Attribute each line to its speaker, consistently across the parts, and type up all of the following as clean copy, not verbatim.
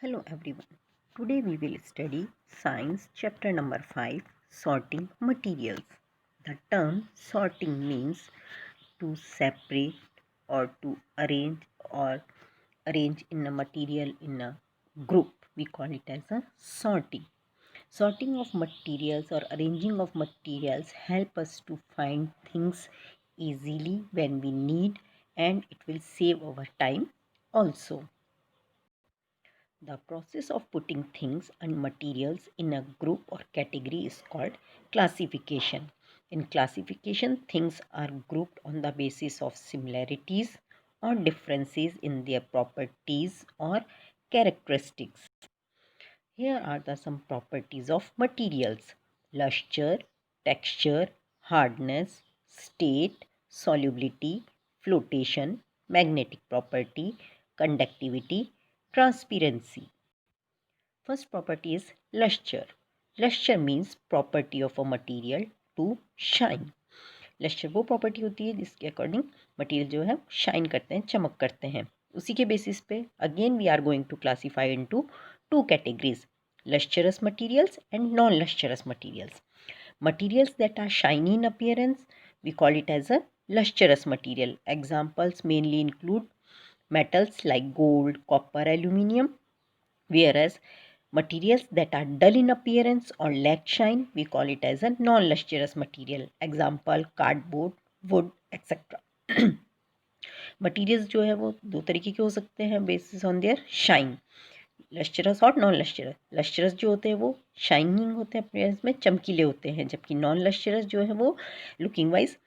Speaker 1: Hello everyone. Today we will study Science chapter number 5, Sorting Materials. The term sorting means to separate or to arrange in a material in a group. We call it as a sorting. Sorting of materials or arranging of materials help us to find things easily when we need, and it will save our time also. The process of putting things and materials in a group or category is called classification. In classification, things are grouped on the basis of similarities or differences in their properties or characteristics. Here are some properties of materials: luster, texture, hardness, state, solubility, flotation, magnetic property, conductivity, transparency. First property is luster. Luster means property of a material to shine. Lustre वो property होती है जिसके according material जो है shine करते हैं, चमक करते हैं. उसी के बेसिस पे again we are going to classify into two categories: lustrous materials and non-lustrous materials. Materials that are shiny in appearance, we call it as a lustrous material. Examples mainly include metals like gold, copper, aluminium, whereas materials that are dull in appearance or lack shine, we call it as a non-lustrous material. Example cardboard, wood, etc. Materials जो है वो दो तरीके के हो सकते हैं basis on their shine: lustrous और नॉन लस्टरस. लस्टरस जो होते हैं वो शाइनिंग होते हैं, अपीयरेंस में चमकीले होते हैं, जबकि नॉन लस्टरस जो है वो लुकिंग वाइज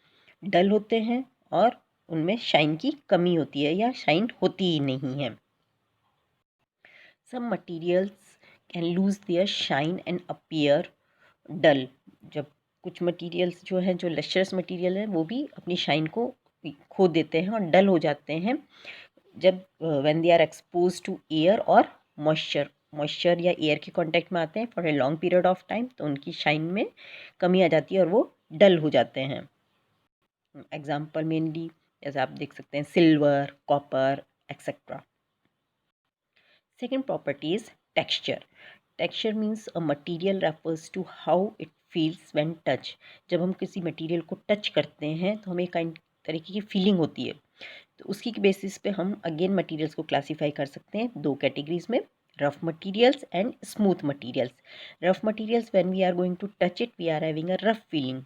Speaker 1: डल होते हैं और उनमें शाइन की कमी होती है या शाइन होती ही नहीं है. Some materials can lose their shine and appear dull. जब कुछ मटेरियल्स जो हैं, जो लस्टरस मटेरियल है, वो भी अपनी शाइन को खो देते हैं और डल हो जाते हैं जब when they are exposed to air और मॉइस्चर या एयर के कांटेक्ट में आते हैं for a long period of time, तो उनकी शाइन में कमी आ जाती है और वो डल हो जाते हैं. एग्जाम्पल मेनली जैसे आप देख सकते हैं silver, copper, etcetera. Second property is texture. Texture means a material refers to how it feels when touched. जब हम किसी मटेरियल को टच करते हैं तो हमें एक तरीके की फीलिंग होती है. तो उसकी बेसिस पे हम अगेन मटेरियल्स को क्लासीफाई कर सकते हैं दो कैटेगरीज में: rough materials and smooth materials. Rough materials when we are going to touch it we are having a rough feeling.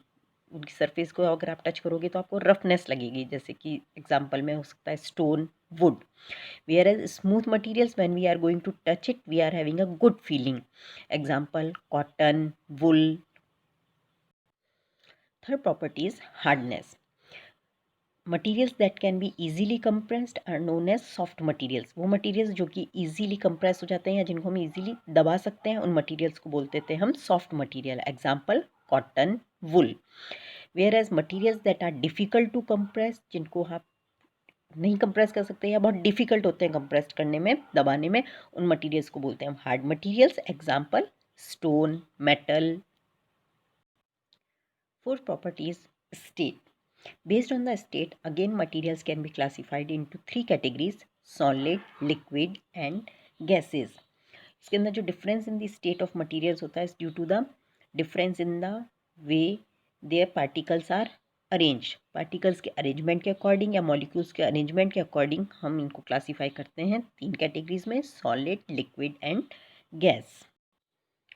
Speaker 1: उनकी सरफेस को अगर आप टच करोगे तो आपको रफनेस लगेगी, जैसे कि एग्जांपल में हो सकता है stone, would. Whereas smooth materials, when we are going to touch it, we are having a good feeling. Example cotton, wool. Third property is hardness. Materials that can be easily compressed are known as soft materials. वो materials जो कि easily compress हो जाते हैं या जिनको हम easily दबा सकते हैं, उन materials को बोलते थे हम soft material. Example cotton, wool. Whereas materials that are difficult to compress, जिनको आप नहीं कंप्रेस कर सकते या बहुत डिफिकल्ट होते हैं कंप्रेस करने में, दबाने में, उन मटेरियल्स को बोलते हैं हम hard materials. Example stone, metal. Fourth property is state. Based on the state again materials can be classified into three categories: solid, liquid and gases. इसके अंदर जो difference in the state of materials होता है due to the difference in the way their particles are arranged. Particles के arrangement के according या molecules के arrangement के अकॉर्डिंग हम इनको क्लासीफाई करते हैं तीन कैटेगरीज में: solid, liquid and gas.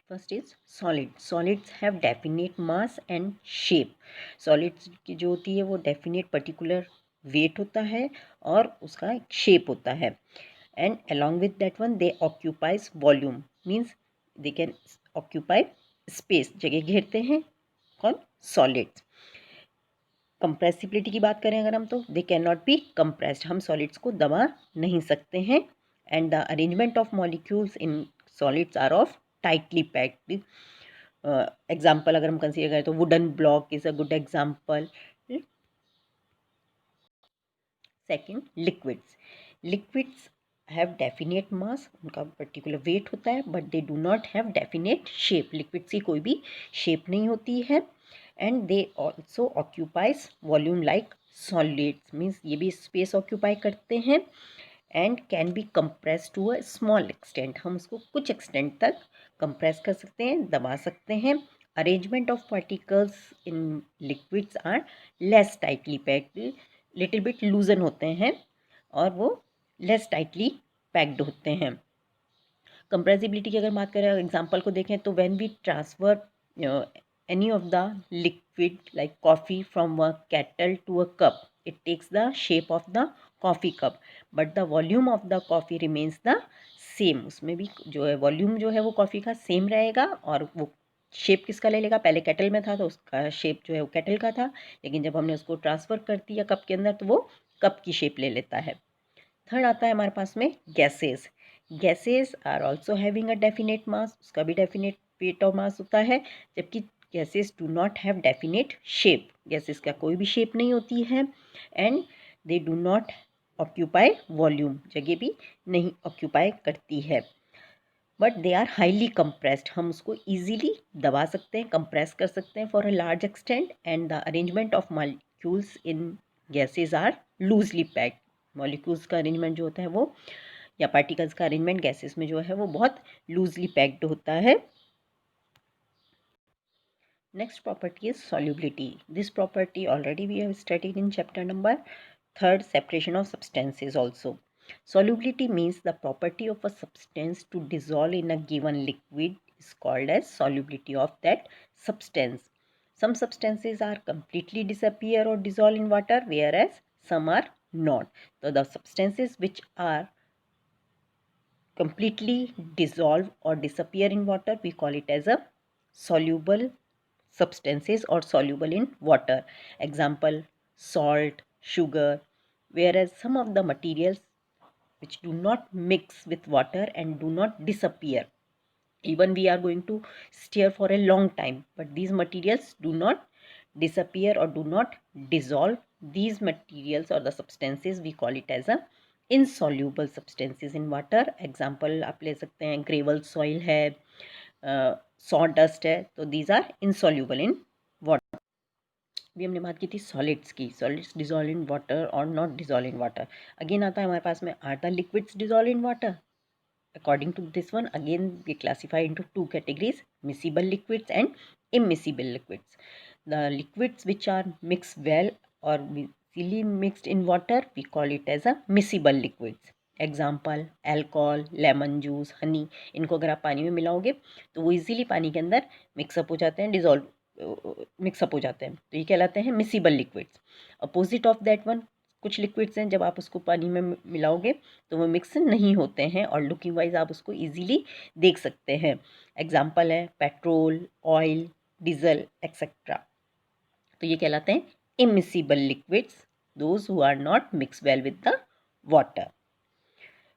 Speaker 1: First is solid. Solids have definite mass and shape. Solids की जो होती है वो डेफिनेट पर्टिकुलर वेट होता है और उसका एक शेप होता है. And along with that one they occupies volume, means they can occupy space, जगह घेरते हैं. कौन? सॉलिड्स. कंप्रेसिबिलिटी की बात करें अगर हम, तो they can not be compressed. हम सॉलिड्स को दबा नहीं सकते हैं. And the arrangement of molecules in solids are of tightly packed. Example अगर हम कंसीडर करें तो wooden block is a good example. Second, liquids. Liquids have definite mass, उनका पर्टिकुलर वेट होता है, but they do not have definite shape. Liquids की कोई भी शेप नहीं होती है. And they also occupies volume like solids, means ये भी स्पेस ऑक्यूपाई करते हैं. And can be compress to a small extent, हम उसको कुछ एक्सटेंट तक कंप्रेस कर सकते हैं, दबा सकते हैं. Arrangement of particles in liquids are less tightly packed, little bit loosen होते हैं और वो लेस टाइटली पैक्ड होते हैं. कंप्रेसिबिलिटी की अगर बात करें, एग्जांपल को देखें तो when we transfer any of the liquid like coffee from a kettle to a cup, it takes the shape of the coffee cup, but the volume of the coffee remains the same. उसमें भी जो है volume जो है वो coffee का same रहेगा और वो शेप किसका ले लेगा, पहले केटल में था तो उसका शेप जो है वो केटल का था, लेकिन जब हमने उसको ट्रांसफ़र कर दिया कप के अंदर तो वो कप की शेप ले लेता है. थर्ड आता है हमारे पास में gases. Gases are also having a definite mass, उसका भी डेफिनेट वेट और मास होता है, जबकि gases do not have definite shape, gases का कोई भी शेप नहीं होती है. And they do not occupy volume, जगह भी नहीं ऑक्यूपाई करती है. But they are highly compressed, हम उसको ईजीली दबा सकते हैं, कंप्रेस कर सकते हैं for a large extent. And the arrangement of molecules in gases are loosely packed, molecules का अरेंजमेंट जो होता है वो या पार्टिकल्स का अरेंजमेंट गैसेस में जो है वो बहुत लूजली पैक्ड होता है. Next property is solubility. This property already we have studied in chapter number third, separation of substances also. Solubility means the property of a substance to dissolve in a given liquid is called as solubility of that substance. Some substances are completely disappear or dissolve in water, whereas some are not. So the substances which are completely dissolve or disappear in water, we call it as a soluble substances or soluble in water. Example, salt, sugar. Whereas some of the materials which do not mix with water and do not disappear, even we are going to stir for a long time, but these materials do not disappear or do not dissolve. These materials or the substances we call it as a insoluble substances in water. Example आप ले सकते हैं, gravel soil है, sawdust है, तो these are insoluble in water. अभी हमने बात की थी सॉलिड्स की, सॉलिड्स डिजॉल्व इन वाटर और not dissolve in water. Again आता है हमारे पास में, are the liquids dissolve in water? According to this one, again we classify into two categories: miscible liquids and immiscible liquids. The liquids which are mixed well or easily mixed in water, we call it as a miscible liquids. Example, alcohol, lemon juice, honey. इनको अगर आप पानी में मिलाओगे तो वो easily पानी के अंदर मिक्सअप हो जाते हैं, डिजॉल्व मिक्सअप हो जाते हैं, तो ये कहलाते हैं miscible liquids. Opposite of that one, कुछ लिक्विड्स हैं जब आप उसको पानी में मिलाओगे तो वो मिक्स नहीं होते हैं और लुकिंग वाइज आप उसको इजीली देख सकते हैं. एग्जांपल है पेट्रोल, ऑयल, डीजल एक्सेट्रा. तो ये कहलाते हैं immiscible liquids, those who are not mix well with the water.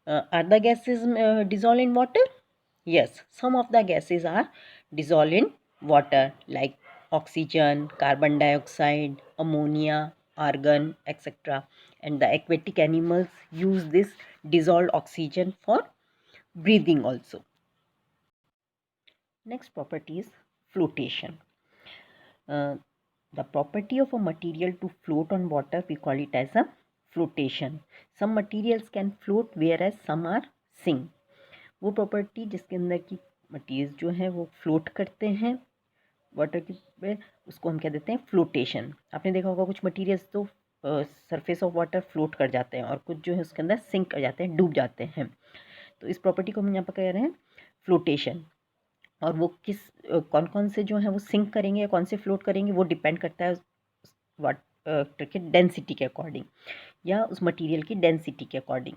Speaker 1: Are the gases dissolve in water? Yes, some of the gases are dissolved in water like oxygen, carbon dioxide, ammonia, argon, etc. And the aquatic animals use this dissolved oxygen for breathing also. Next property is flotation. Uh, the property of a material to float on water, we call it as a flotation. Some materials can float whereas some are sink. वो property जिसके अंदर की materials जो हैं वो float करते हैं water की पे, उसको हम कह देते हैं फ्लोटेशन. आपने देखा होगा कुछ मटीरियल्स तो सरफेस ऑफ वाटर फ्लोट कर जाते हैं और कुछ जो है उसके अंदर सिंक कर जाते हैं, डूब जाते हैं. तो इस प्रॉपर्टी को हम यहाँ पर कह रहे हैं फ्लोटेशन. और वो किस कौन कौन से जो हैं वो सिंक करेंगे या कौन से फ्लोट करेंगे वो डिपेंड करता है वाटर के डेंसिटी के अकॉर्डिंग या उस मटीरियल की डेंसिटी के according.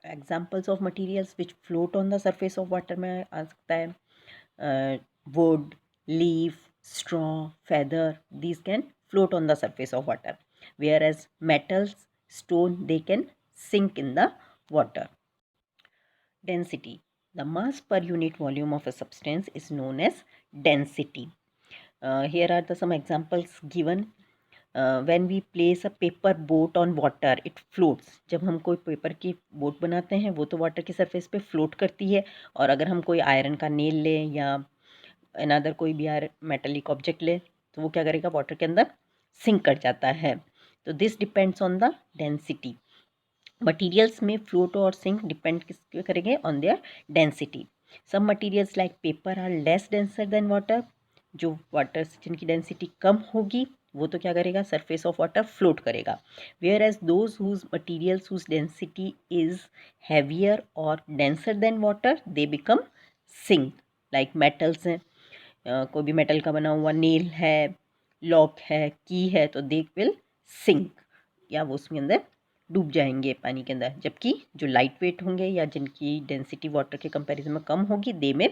Speaker 1: Examples of materials which float on the surface of water में आ सकता है wood, leaf, straw, feather. These can float on the surface of water, whereas metals, stone, they can sink in the water. Density. The mass per unit volume of a substance is known as density. Here are some examples given. When we place a paper boat on water, it floats. जब हम कोई paper की boat बनाते हैं वो तो water की surface पे फ्लोट करती है, और अगर हम कोई आयरन का नेल लें या अनदर कोई भी मेटेलिक ऑब्जेक्ट ले तो वो क्या करेगा, वाटर के अंदर सिंक कर जाता है. तो this depends on the density. Materials में फ्लोट और सिंक डिपेंड किस पे करेंगे, on their density. Some materials like paper are less denser than water. जो वाटर जिनकी डेंसिटी कम होगी वो तो क्या करेगा, सरफेस ऑफ वाटर फ्लोट करेगा. Whereas those whose materials whose density is heavier और denser than water they become sink. Like metals हैं, कोई भी मेटल का बना हुआ नेल है, लॉक है, की है, तो दे विल सिंक, या वो उसमें अंदर डूब जाएंगे पानी के अंदर. जबकि जो लाइट वेट होंगे या जिनकी डेंसिटी वाटर के कंपैरिजन में कम होगी, दे में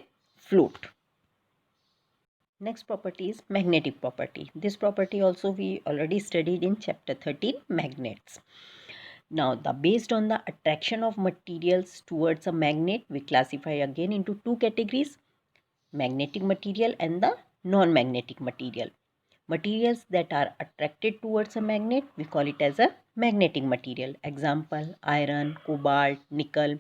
Speaker 1: float. Next property is magnetic property. This property also we already studied in chapter 13, magnets. Now, based on the attraction of materials towards a magnet, we classify again into two categories: magnetic material and the non-magnetic material. Materials that are attracted towards a magnet, we call it as a magnetic material. Example, iron, cobalt, nickel.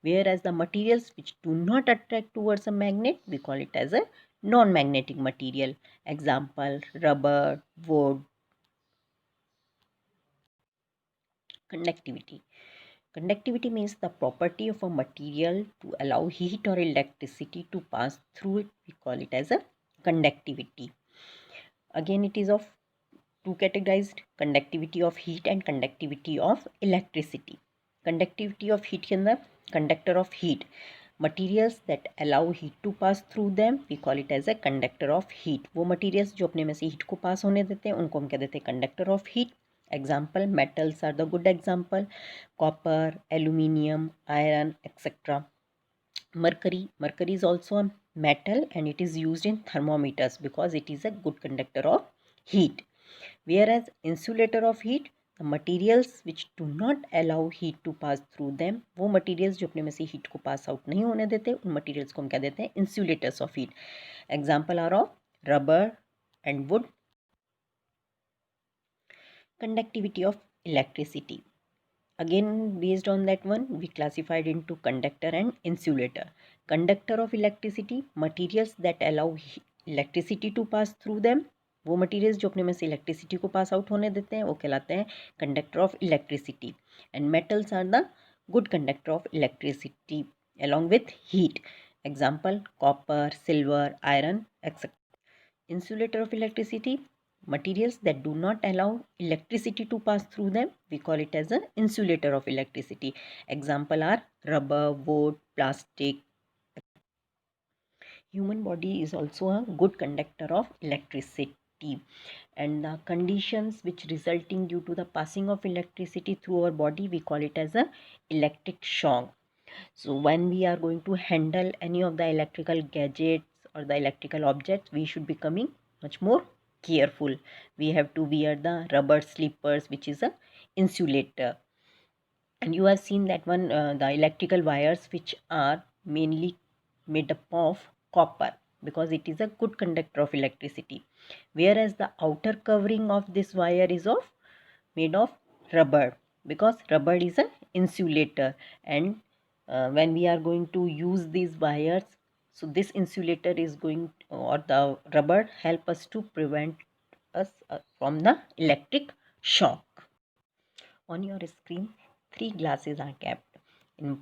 Speaker 1: Whereas the materials which do not attract towards a magnet, we call it as a non-magnetic material. Example, rubber, wood. Conductivity. Conductivity means the property of a material to allow heat or electricity to pass through it. We call it as a conductivity. Again, it is of two categorized: conductivity of heat and conductivity of electricity. Conductivity of heat के अंदर conductor of heat, materials that allow heat to pass through them, we call it as a conductor of heat. वो materials जो अपने में से heat को pass होने देते हैं उनको हम क्या देते हैं, conductor of heat. Example, metals are the good example: copper, aluminium, iron, etc. Mercury is also a metal and it is used in thermometers because it is a good conductor of heat. Whereas insulator of heat, the materials which do not allow heat to pass through them, वो materials जो अपने में से heat को pass out नहीं होने देते, उन materials को हम क्या देते हैं, insulators of heat. Example are of rubber and wood. Conductivity of electricity. Again, based on that one, we classified into conductor and insulator. Conductor of electricity, materials that allow electricity to pass through them. वो materials जो अपने में से electricity को pass out होने देते हैं वो कहलाते हैं conductor of electricity. And metals are the good conductor of electricity along with heat. Example, copper, silver, iron, etc. Insulator of electricity, materials that do not allow electricity to pass through them, we call it as an insulator of electricity. Example are rubber, wood, plastic. Human body is also a good conductor of electricity, and the conditions which resulting due to the passing of electricity through our body, we call it as a electric shock. So when we are going to handle any of the electrical gadgets or the electrical objects, we should be coming much more careful. We have to wear the rubber slippers, which is a insulator. And you have seen that one, the electrical wires which are mainly made up of copper because it is a good conductor of electricity. Whereas the outer covering of this wire is of made of rubber because rubber is an insulator. And when we are going to use these wires, so this insulator is going, or the rubber help us to prevent us from the electric shock. On your screen, three glasses are kept. In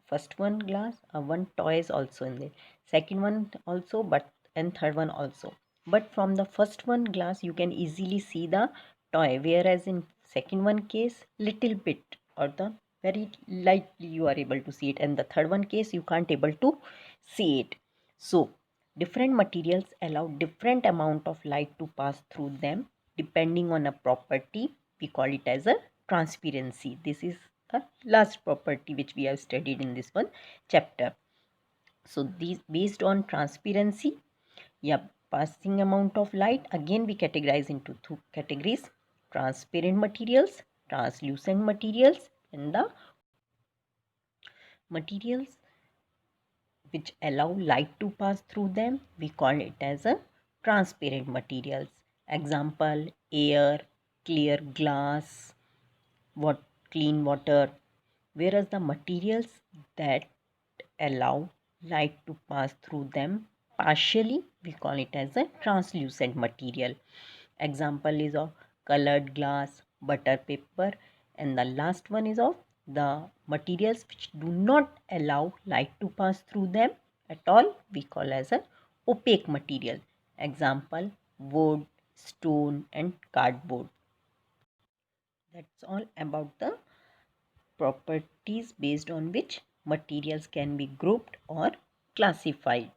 Speaker 1: first one glass, one toy is also in there, second one also, but and third one also. But from the first one glass you can easily see the toy, whereas in second one case little bit or the very lightly you are able to see it, and the third one case you can't able to see it. So different materials allow different amount of light to pass through them depending on a property. We call it as a transparency. This is a last property which we have studied in this one chapter. So these based on transparency, yeah, passing amount of light, again we categorize into two categories: transparent materials, translucent materials, and the materials which allow light to pass through them, we call it as a transparent materials. Example, air, clear glass, what clean water. Whereas the materials that allow light to pass through them partially, we call it as a translucent material. Example is of colored glass, butter paper, and the last one is of The materials which do not allow light to pass through them at all, we call as a opaque material. Example, wood, stone and cardboard. That's all about the properties based on which materials can be grouped or classified.